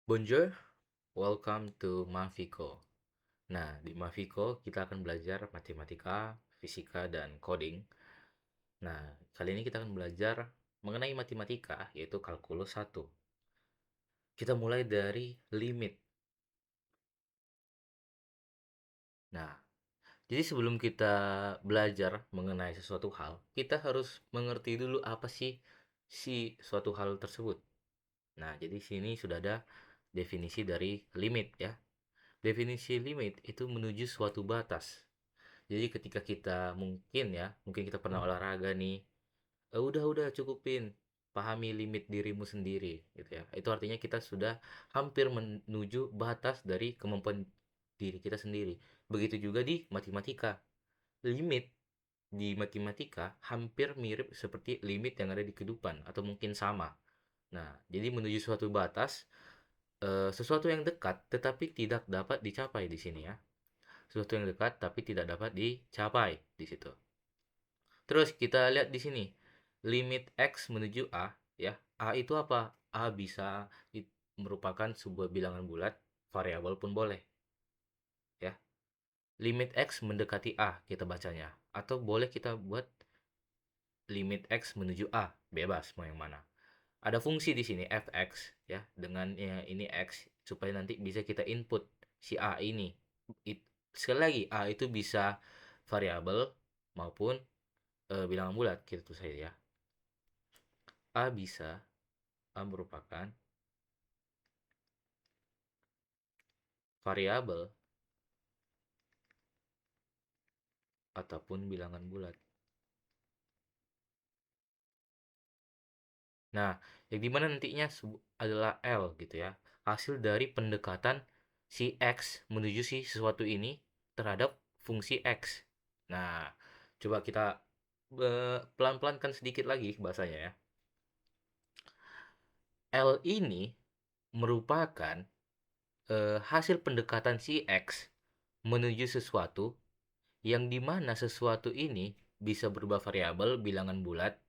Bonjour, welcome to Maviko. Nah, di Maviko kita akan belajar matematika, fisika, dan coding. Nah, kali ini kita akan belajar mengenai matematika, yaitu kalkulus 1. Kita mulai dari limit. Nah, jadi sebelum kita belajar mengenai sesuatu hal, kita harus mengerti dulu apa sih si suatu hal tersebut. Nah, jadi sini sudah ada definisi dari limit ya. Definisi limit itu menuju suatu batas. Jadi ketika kita mungkin kita pernah olahraga nih, udah cukupin, pahami limit dirimu sendiri gitu ya. Itu artinya kita sudah hampir menuju batas dari kemampuan diri kita sendiri. Begitu juga di matematika. Limit di matematika hampir mirip seperti limit yang ada di kehidupan atau mungkin sama. Nah, jadi menuju suatu batas, sesuatu yang dekat tetapi tidak dapat dicapai di sini ya. Sesuatu yang dekat tapi tidak dapat dicapai di situ. Terus kita lihat di sini, limit X menuju A, ya. A itu apa? A bisa merupakan sebuah bilangan bulat, variabel pun boleh, ya. Limit X mendekati A kita bacanya. Atau boleh kita buat limit X menuju A, bebas mau yang mana. Ada fungsi di sini fx ya, dengan ya, ini X supaya nanti bisa kita input si A ini. Sekali lagi A itu bisa variabel maupun bilangan bulat gitu tuh saya ya. A merupakan variabel ataupun bilangan bulat. Nah, yang dimana nantinya adalah L gitu ya. Hasil dari pendekatan si X menuju si sesuatu ini terhadap fungsi X. Nah, coba kita pelan-pelankan sedikit lagi bahasanya ya. L ini merupakan hasil pendekatan si X menuju sesuatu yang dimana sesuatu ini bisa berubah variabel bilangan bulat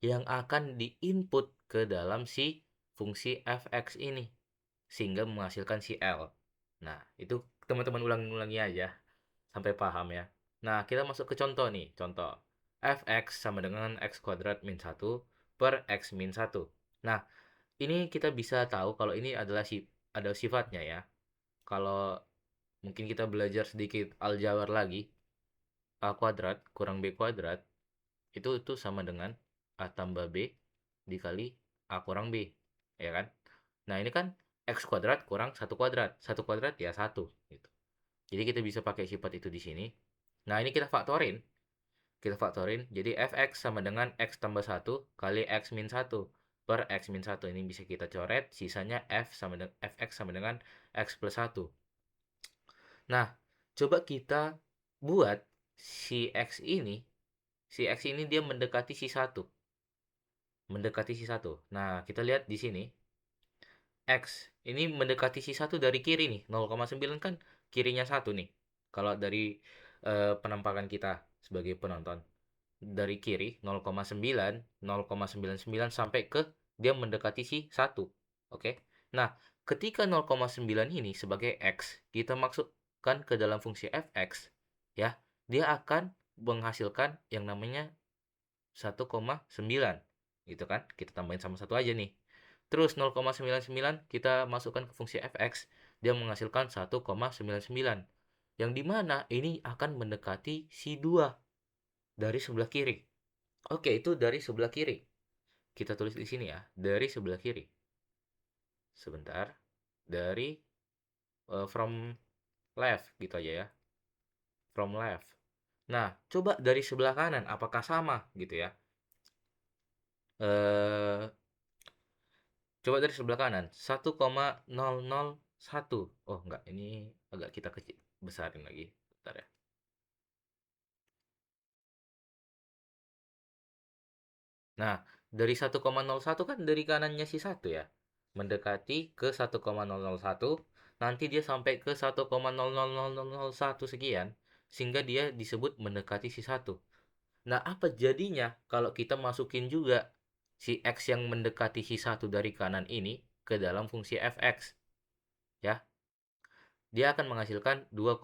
yang akan diinput ke dalam si fungsi fx ini sehingga menghasilkan si L. Nah, itu teman-teman ulang-ulangi aja sampai paham ya. Nah, kita masuk ke contoh nih. Contoh. Fx sama dengan x kuadrat min 1 per x min 1. Nah, ini kita bisa tahu kalau ini adalah ada sifatnya ya. Kalau mungkin kita belajar sedikit aljabar lagi, A kuadrat kurang B kuadrat itu sama dengan A tambah B dikali A kurang B, ya kan? Nah, ini kan X kuadrat kurang satu kuadrat. Satu kuadrat ya satu gitu. Jadi kita bisa pakai sifat itu di sini. Nah, ini kita faktorin. Kita faktorin. Jadi fx sama dengan x tambah satu kali x min satu per x min satu. Ini bisa kita coret. Sisanya fx sama dengan x plus satu. Nah, coba kita buat si x ini. Si x ini dia mendekati si satu. Mendekati si satu. Nah, kita lihat di sini. X ini mendekati si satu dari kiri nih. 0,9 kan kirinya satu nih. Kalau dari penampakan kita sebagai penonton. Dari kiri 0,9, 0,99 sampai ke dia mendekati si satu. Oke. Nah, ketika 0,9 ini sebagai X, kita masukkan ke dalam fungsi fx, ya, dia akan menghasilkan yang namanya 1,9 gitu kan. Kita tambahin sama satu aja nih. Terus 0,99 kita masukkan ke fungsi fx, dia menghasilkan 1,99. Yang dimana ini akan mendekati si 2 dari sebelah kiri. Oke, itu dari sebelah kiri. Kita tulis di sini ya, dari sebelah kiri. Sebentar. Dari from left gitu aja ya. From left. Nah, coba dari sebelah kanan apakah sama gitu ya? Eh Coba dari sebelah kanan, 1,001. Oh, enggak, ini agak kita kecil besarin lagi. Bentar ya. Nah, dari 1,01 kan dari kanannya si satu ya. Mendekati ke 1,001, nanti dia sampai ke 1,000001 sekian, sehingga dia disebut mendekati si satu. Nah, apa jadinya kalau kita masukin juga si X yang mendekati si satu dari kanan ini ke dalam fungsi fx? ya. Dia akan menghasilkan 2,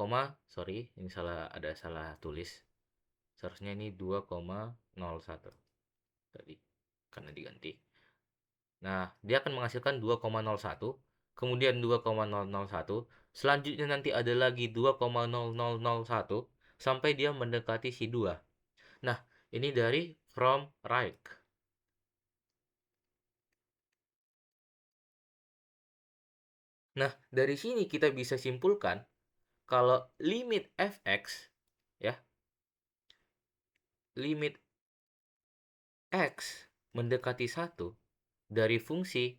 sorry, ini salah tulis. Seharusnya ini 2,01 tadi karena diganti. Nah, dia akan menghasilkan 2,01, kemudian 2,001, selanjutnya nanti ada lagi 2,0001 sampai dia mendekati si 2. Nah, ini dari from right. Nah, dari sini kita bisa simpulkan kalau limit fx, ya, limit x mendekati 1 dari fungsi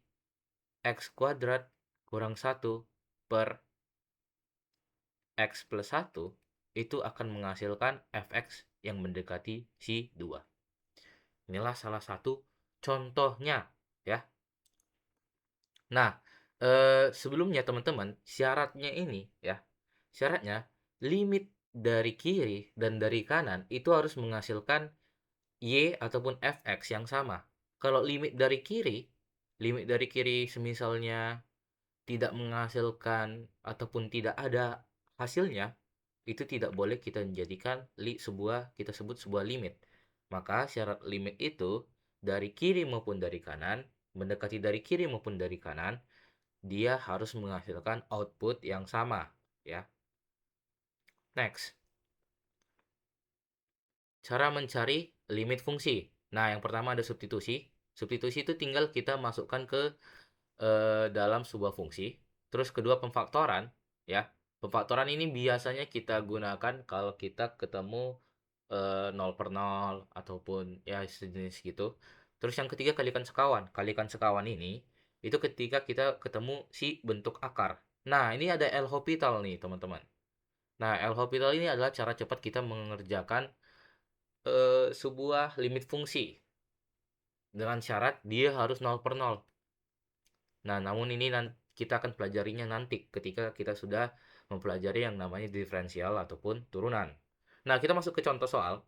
x kuadrat kurang 1 per x plus 1 itu akan menghasilkan fx yang mendekati si 2. Inilah salah satu contohnya, ya. Nah, sebelumnya teman-teman, syaratnya ini, ya, syaratnya limit dari kiri dan dari kanan itu harus menghasilkan y ataupun fx yang sama. Kalau limit dari kiri semisalnya tidak menghasilkan ataupun tidak ada hasilnya, itu tidak boleh kita jadikan kita sebut sebuah limit. Maka syarat limit itu dari kiri maupun dari kanan, mendekati dari kiri maupun dari kanan, dia harus menghasilkan output yang sama, ya. Next, cara mencari limit fungsi. Nah, yang pertama ada substitusi. Substitusi itu tinggal kita masukkan ke dalam sebuah fungsi. Terus kedua pemfaktoran, ya. Pemfaktoran ini biasanya kita gunakan kalau kita ketemu 0 per 0 ataupun ya sejenis gitu. Terus yang ketiga kalikan sekawan. Kalikan sekawan ini itu ketika kita ketemu si bentuk akar. Nah, ini ada L'Hopital nih, teman-teman. Nah, L'Hopital ini adalah cara cepat kita mengerjakan sebuah limit fungsi dengan syarat dia harus 0 per 0. Nah, namun ini kita akan pelajarinya nanti ketika kita sudah mempelajari yang namanya diferensial ataupun turunan. Nah, kita masuk ke contoh soal.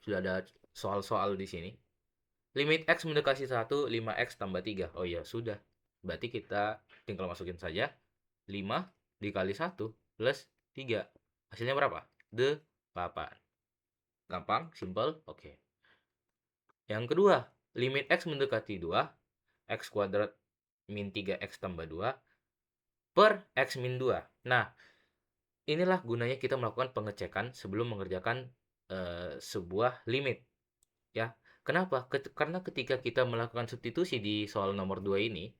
Sudah ada soal-soal di sini. Limit x mendekati 1, 5x tambah 3. Oh iya, sudah. Berarti kita tinggal masukin saja 5 dikali 1 plus 3. Hasilnya berapa? 8. Gampang, simple. Oke. Yang kedua, limit x mendekati 2, x kuadrat min 3x tambah 2 per x min 2. Nah, inilah gunanya kita melakukan pengecekan sebelum mengerjakan sebuah limit, ya. Kenapa? Karena ketika kita melakukan substitusi di soal nomor 2 ini,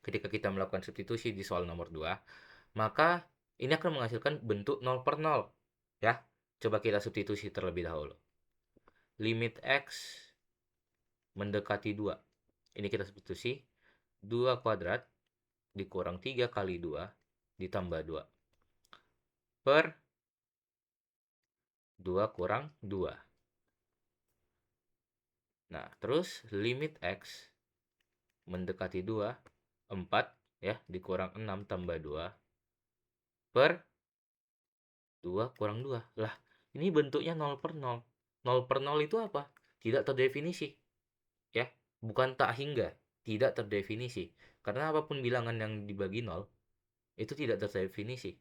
ketika kita melakukan substitusi di soal nomor 2, maka ini akan menghasilkan bentuk 0 per 0, ya. Coba kita substitusi terlebih dahulu. Limit x mendekati 2. Ini kita substitusi 2 kuadrat dikurang 3 kali 2 ditambah 2 per 2 kurang 2. Nah, terus limit x mendekati 2, 4 ya, dikurang 6 tambah 2 per 2 kurang 2. Lah, ini bentuknya 0 per 0. 0 per 0 itu apa? Tidak terdefinisi, ya. Bukan tak hingga, tidak terdefinisi. Karena apapun bilangan yang dibagi 0, itu tidak terdefinisi.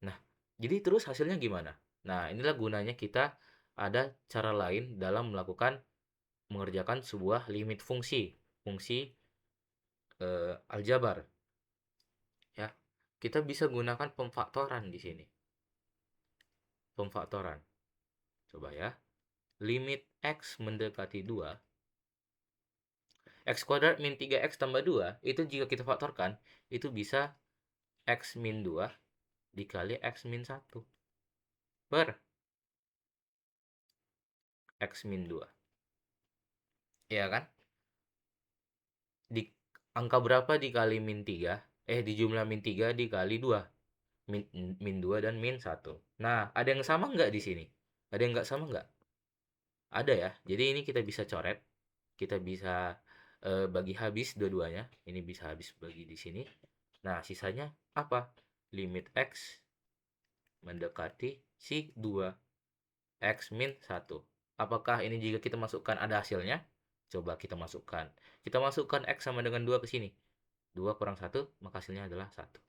Nah, jadi terus hasilnya gimana? Nah, inilah gunanya kita ada cara lain dalam melakukan mengerjakan sebuah limit fungsi, fungsi aljabar, ya. Kita bisa gunakan pemfaktoran di sini. Pemfaktoran. Coba ya. Limit x mendekati 2, x kuadrat min 3x tambah 2, itu jika kita faktorkan, itu bisa x min 2 dikali x min 1 per x min 2. Iya kan? Di angka berapa dikali min 3? Di jumlah min 3 dikali 2. Min 2 dan min 1. Nah, ada yang sama nggak di sini? Ada yang nggak sama nggak? Ada ya. Jadi ini kita bisa coret. Kita bisa bagi habis dua-duanya. Ini bisa habis bagi di sini. Nah, sisanya apa? Limit x mendekati si 2. X min 1. Apakah ini jika kita masukkan ada hasilnya? Coba kita masukkan. Kita masukkan x sama dengan 2 ke sini. 2 kurang 1, maka hasilnya adalah 1.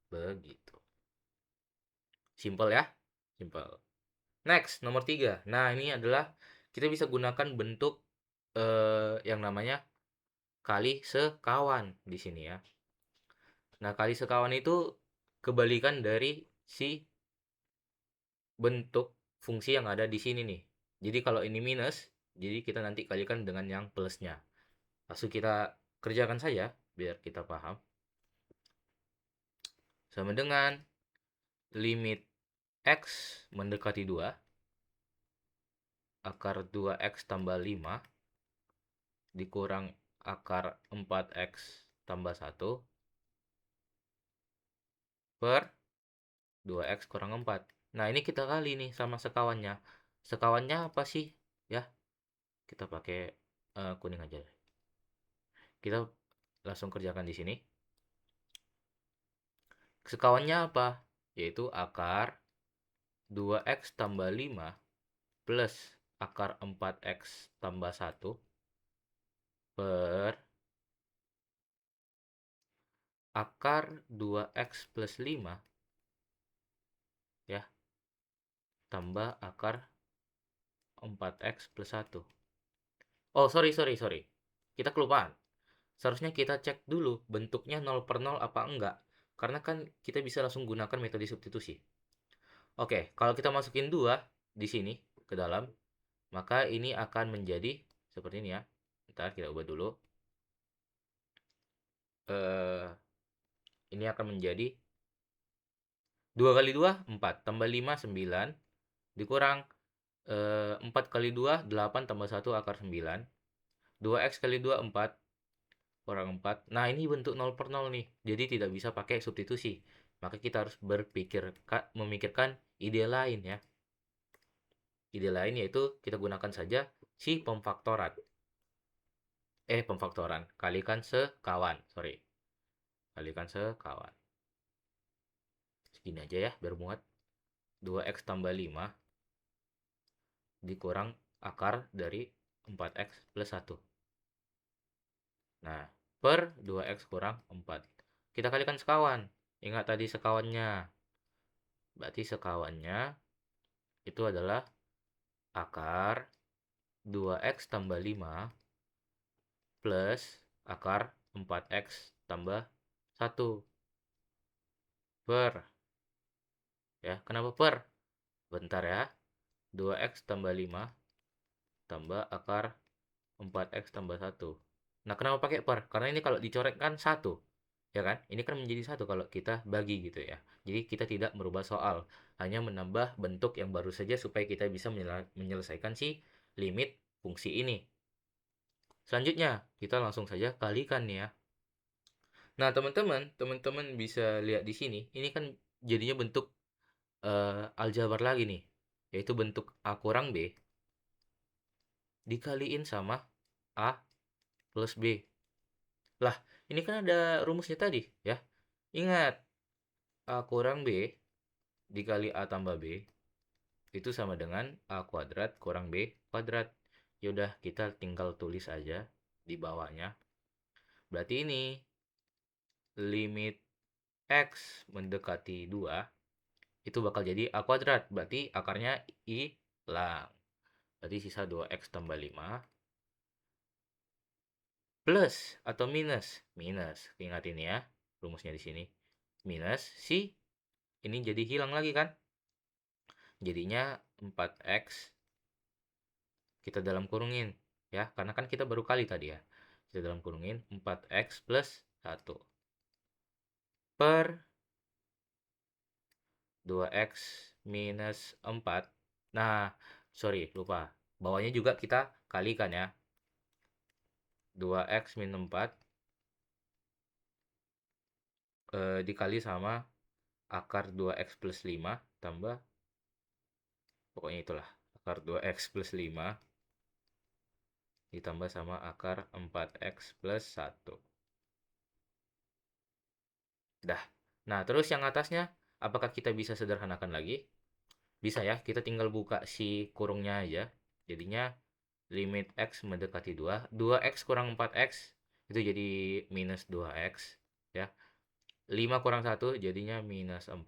Begitu. Simple ya? Simple. Next, nomor 3. Nah, ini adalah kita bisa gunakan bentuk yang namanya kali sekawan di sini ya. Nah, kali sekawan itu kebalikan dari si bentuk fungsi yang ada di sini nih. Jadi kalau ini minus, jadi kita nanti kalikan dengan yang plusnya. Langsung kita kerjakan saja biar kita paham. Sama dengan limit x mendekati 2 akar 2x tambah 5 dikurang akar 4x tambah 1 per 2x kurang 4. Nah, ini kita kali nih sama sekawannya. Sekawannya apa sih? Ya, kita pakai kuning aja. Kita langsung kerjakan di sini. Sekawannya apa? Yaitu akar 2x tambah 5 plus akar 4x tambah 1 per akar 2x plus 5 ya tambah akar 4x plus 1. Oh, sorry. Kita kelupaan. Seharusnya kita cek dulu bentuknya 0 per 0 apa enggak. Karena kan kita bisa langsung gunakan metode substitusi. Oke, kalau kita masukin 2 di sini ke dalam, maka ini akan menjadi seperti ini ya. Ntar kita ubah dulu. Eh, ini akan menjadi 2 kali 2, 4. Tambah 5, 9. Dikurang 4 kali 2, 8. Tambah 1, akar 9. 2x kali 2, 4. Kurang 4. Nah, ini bentuk 0 per 0 nih. Jadi tidak bisa pakai substitusi. Maka kita harus memikirkan ide lain ya. Ide lain yaitu kita gunakan saja si pemfaktoran. Pemfaktoran. Kalikan sekawan. Sorry. Kalikan sekawan. Segini aja ya, biar muat. 2x tambah 5 dikurang akar dari 4x plus 1. Nah, per 2x kurang 4. Kita kalikan sekawan. Ingat tadi sekawannya. Berarti sekawannya itu adalah akar 2x tambah 5 plus akar 4x tambah 1 per. Ya, kenapa per? Bentar ya. 2x tambah 5 tambah akar 4x tambah 1. Nah, kenapa pakai per? Karena ini kalau dicoret kan 1. Ya kan? Ini kan menjadi 1 kalau kita bagi gitu ya. Jadi kita tidak merubah soal, hanya menambah bentuk yang baru saja supaya kita bisa menyelesaikan si limit fungsi ini. Selanjutnya, kita langsung saja kalikan ya. Nah, teman-teman bisa lihat di sini, ini kan jadinya bentuk aljabar lagi nih, yaitu bentuk A kurang B dikaliin sama A plus B. Lah, ini kan ada rumusnya tadi ya. Ingat, A kurang B dikali A tambah B itu sama dengan A kuadrat kurang B kuadrat. Yaudah, kita tinggal tulis aja di bawahnya. Berarti ini limit X mendekati 2 itu bakal jadi A kuadrat. Berarti akarnya hilang. Berarti sisa 2X tambah 5 plus atau minus. Minus. Ingat ini ya. Rumusnya di sini. Minus si ini jadi hilang lagi kan. Jadinya 4X kita dalam kurungin ya. Karena kan kita baru kali tadi ya. Kita dalam kurungin 4X plus 1 per 2x minus 4. Nah, sorry, lupa. Bawahnya juga kita kalikan ya. 2x minus 4 dikali sama akar 2x plus 5 tambah, pokoknya itulah. Akar 2x plus 5 ditambah sama akar 4x plus 1. Dah. Nah, terus yang atasnya, apakah kita bisa sederhanakan lagi? Bisa ya, kita tinggal buka si kurungnya aja. Jadinya limit x mendekati 2, 2x kurang 4x itu jadi minus 2x ya. 5 kurang 1 jadinya minus 4.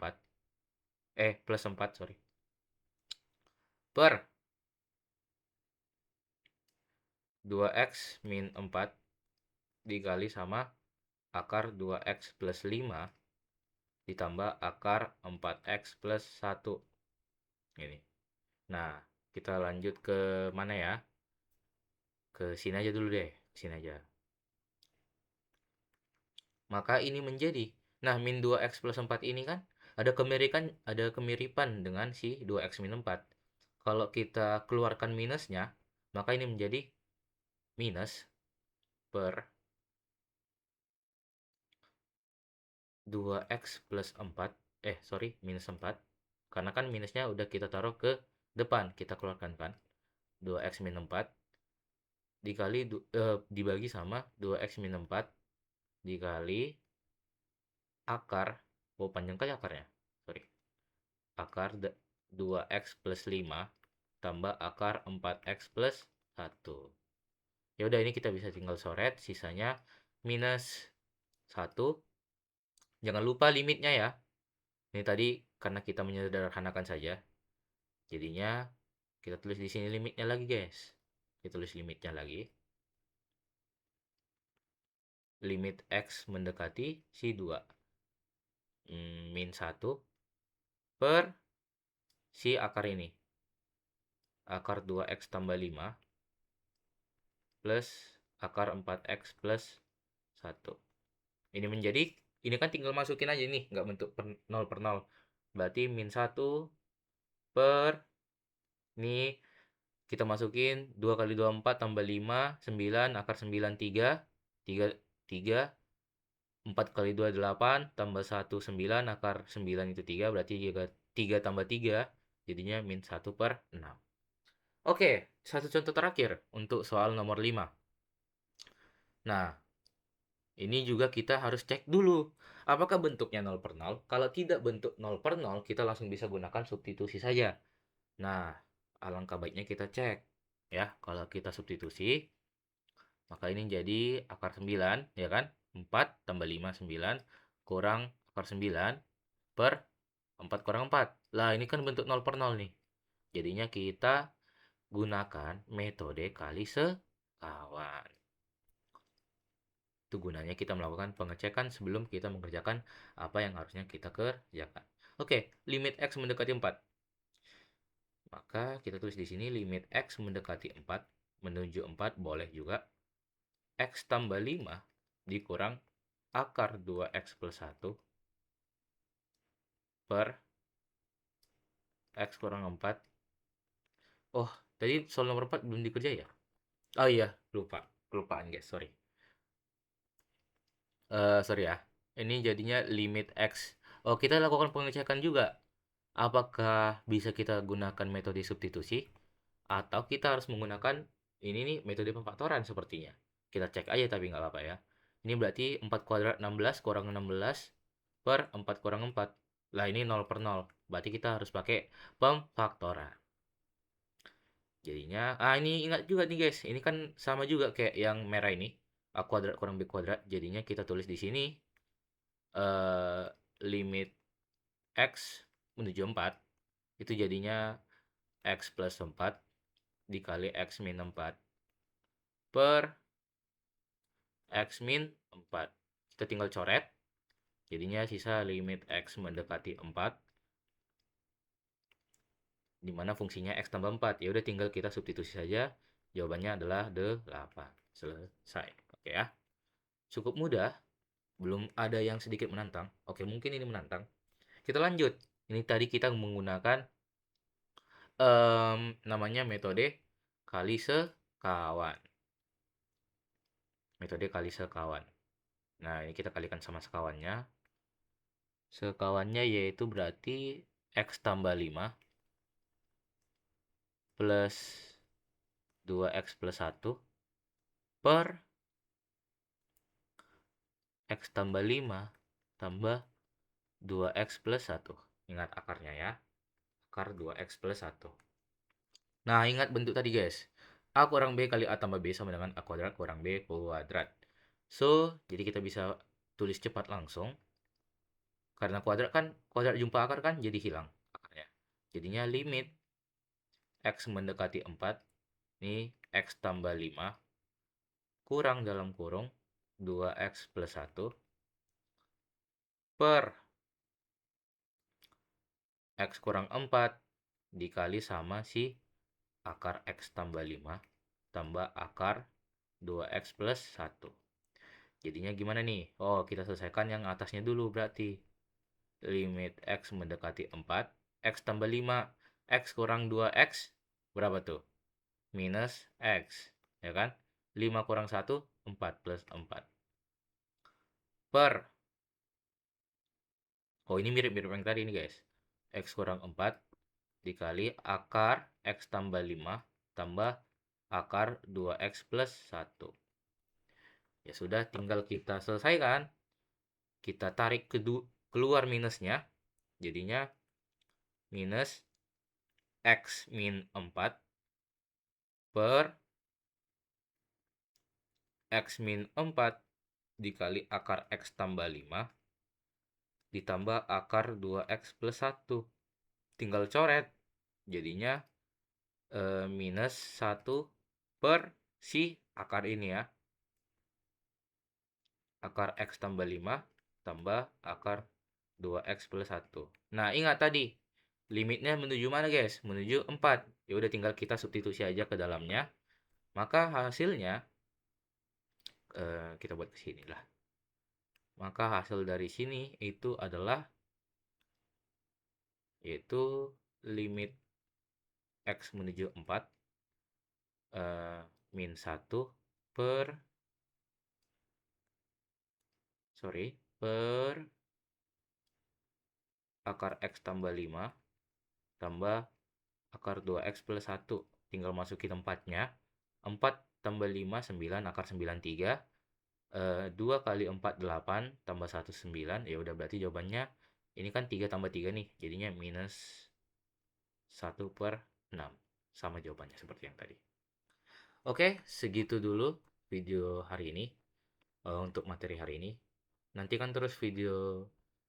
Plus 4, sorry. Per 2x min 4 dikali sama akar 2x plus 5 ditambah akar 4x plus 1. Ini. Nah, kita lanjut ke mana ya? Ke sini aja dulu deh. Sini aja. Maka ini menjadi. Nah, min 2x plus 4 ini kan ada kemiripan dengan si 2x min 4. Kalau kita keluarkan minusnya, maka ini menjadi minus per 2x plus 4. Sorry, minus 4. Karena kan minusnya udah kita taruh ke depan, kita keluarkan kan. 2x min 4 dibagi sama 2x min 4 dikali akar, panjang kali akarnya, sorry, akar 2x plus 5 tambah akar 4x plus 1. Ya udah, ini kita bisa tinggal coret, sisanya minus 1. Jangan lupa limitnya ya. Ini tadi karena kita menyederhanakan saja, jadinya kita tulis di sini limitnya lagi, guys. Kita tulis limitnya lagi. Limit x mendekati si 2. Min 1 per si akar ini. Akar 2x tambah 5 plus akar 4x plus 1. Ini kan tinggal masukin aja nih, nggak bentuk 0 per 0. Berarti min 1 per, ini kita masukin 2 kali 2 4 tambah 5, 9, akar 9 3, 3, 4 kali 2 8, tambah 1 9, akar 9 itu 3, berarti 3 tambah 3, jadinya min 1 per 6. Oke, satu contoh terakhir untuk soal nomor 5. Nah, ini juga kita harus cek dulu, apakah bentuknya 0 per 0. Kalau tidak bentuk 0 per 0, kita langsung bisa gunakan substitusi saja. Nah, alangkah baiknya kita cek. Ya, kalau kita substitusi, maka ini jadi akar 9, ya kan? 4 tambah 5, 9, kurang akar 9 per 4 kurang 4. Lah, ini kan bentuk 0 per 0 nih. Jadinya kita gunakan metode kali sekawan. Itu gunanya kita melakukan pengecekan sebelum kita mengerjakan apa yang harusnya kita kerjakan. Oke, limit x mendekati 4. Maka kita tulis di sini limit x mendekati 4 menuju 4 boleh juga. X tambah 5 dikurang akar 2x plus 1 per x kurang 4. Oh, tadi soal nomor 4 belum dikerja ya? Oh iya, kelupaan guys, sorry. Sorry ya. Ini jadinya limit x. Oh, kita lakukan pengecekan juga. Apakah bisa kita gunakan metode substitusi atau kita harus menggunakan ini nih metode pemfaktoran sepertinya. Kita cek aja tapi nggak apa-apa ya. Ini berarti 4 kuadrat 16 kurang 16 per 4 kurang 4. Lah ini 0 per 0. Berarti kita harus pakai pemfaktoran. Jadinya, ini ingat juga nih guys. Ini kan sama juga kayak yang merah ini. A kuadrat kurang B kuadrat. Jadinya kita tulis di sini eh, limit x menuju 4. Itu jadinya x plus 4 dikali x min 4 per x min 4. Kita tinggal coret. Jadinya sisa limit x mendekati 4 di mana fungsinya x tambah 4. Ya udah tinggal kita substitusi saja. Jawabannya adalah 8. Selesai. Oke ya. Cukup mudah. Belum ada yang sedikit menantang. Oke, mungkin ini menantang. Kita lanjut. Ini tadi kita menggunakan namanya metode kali sekawan. Metode kali sekawan. Nah, ini kita kalikan sama sekawannya. Sekawannya yaitu berarti x tambah 5 plus 2x plus 1 per x tambah 5 tambah 2x plus 1. Ingat akarnya ya. Akar 2x plus 1. Nah, ingat bentuk tadi guys. A kurang B kali A tambah B sama dengan A kuadrat kurang B kuadrat. So, jadi kita bisa tulis cepat langsung. Karena kuadrat jumpa akar kan jadi hilang akarnya. Jadinya limit X mendekati 4, ini X tambah 5, kurang dalam kurung 2X plus 1, per X kurang 4 dikali sama si akar X tambah 5 tambah akar 2X plus 1. Jadinya gimana nih? Oh, kita selesaikan yang atasnya dulu berarti. Limit X mendekati 4, X tambah 5, X kurang 2X, berapa tuh? Minus X, ya kan? 5 kurang 1, 4 plus 4. Per, oh ini mirip-mirip yang tadi nih guys. X kurang 4 dikali akar X tambah 5 tambah akar 2X plus 1. Ya sudah, tinggal kita selesaikan. Kita tarik keluar minusnya. Jadinya minus X min 4 per X min 4 dikali akar X tambah 5 ditambah akar 2X plus 1. Tinggal coret. Jadinya minus 1 per si akar ini ya. Akar X tambah 5 tambah akar 2X plus 1. Nah, ingat tadi. Limitnya menuju mana guys? Menuju 4. Ya udah tinggal kita substitusi aja ke dalamnya. Maka hasilnya kita buat ke sini lah. Maka hasil dari sini itu adalah yaitu limit X menuju 4 min 1 per akar X tambah 5 tambah akar 2X plus 1. Tinggal masukin 4-nya. 4 tambah 5, 9, akar 93. 2 kali 4, 8, tambah 1, 9. Ya udah berarti jawabannya, ini kan 3 tambah 3 nih. Jadinya minus 1/6. Sama jawabannya seperti yang tadi. Oke, segitu dulu video hari ini. Untuk materi hari ini. Nantikan terus video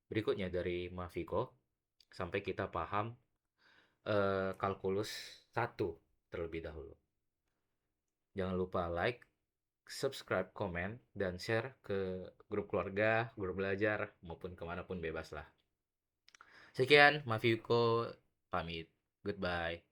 berikutnya dari Maviko sampai kita paham kalkulus 1 terlebih dahulu. Jangan lupa like, subscribe, komen, dan share ke grup keluarga, grup belajar, maupun kemanapun bebas lah. Sekian, Maviko pamit. Goodbye.